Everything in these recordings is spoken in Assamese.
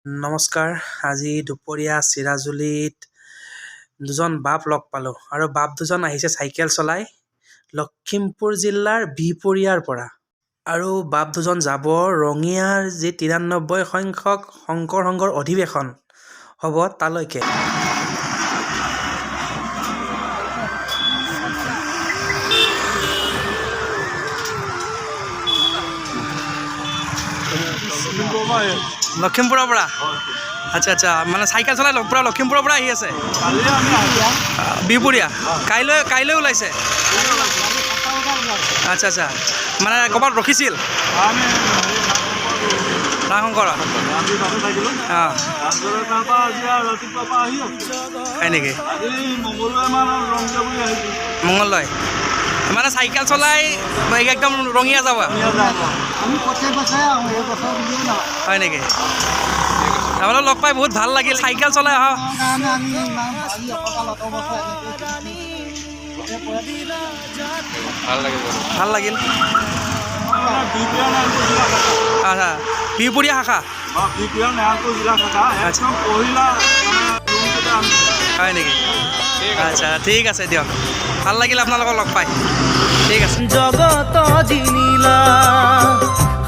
নমস্কাৰ। আজি দুপৰীয়া চিৰাজুলিত দুজন বাপ লগ পালোঁ আৰু বাপ দুজন আহিছে চাইকেল চলাই লখিমপুৰ জিলাৰ বিহপুৰীয়াৰ পৰা। আৰু বাপ দুজন যাব ৰঙিয়াৰ যি 93 সংখ্যক শংকৰ সংঘৰ অধিৱেশন হ'ব তালৈকে। লখিমপুৰৰ পৰা আচ্ছা মানে চাইকেল চলাই পুৰা লখিমপুৰৰ পৰা আহি আছে বিহপুৰীয়া। কাইলৈ ওলাইছে। আচ্ছা মানে ক'ৰবাত ৰখিছিল ৰাশংকৰত? অঁ হয় নেকি? মঙলদৈ মানে চাইকেল চলাই একদম ৰঙিয়া যাব হয় নেকি? তাৰমানে লগ পাই বহুত ভাল লাগিল। চাইকেল চলাই অহা ভাল লাগিল। আচ্ছা বিহপুৰীয়া শাখা হয় নেকি? আচ্ছা ঠিক আছে দিয়ক, ভাল লাগিল আপোনালোকক লগ পাই। ঠিক আছে। জগত জিনিলা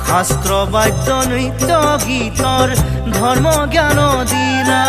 শাস্ত্ৰ বাদ্য নৃত্য গীতৰ ধৰ্ম জ্ঞান দিলা।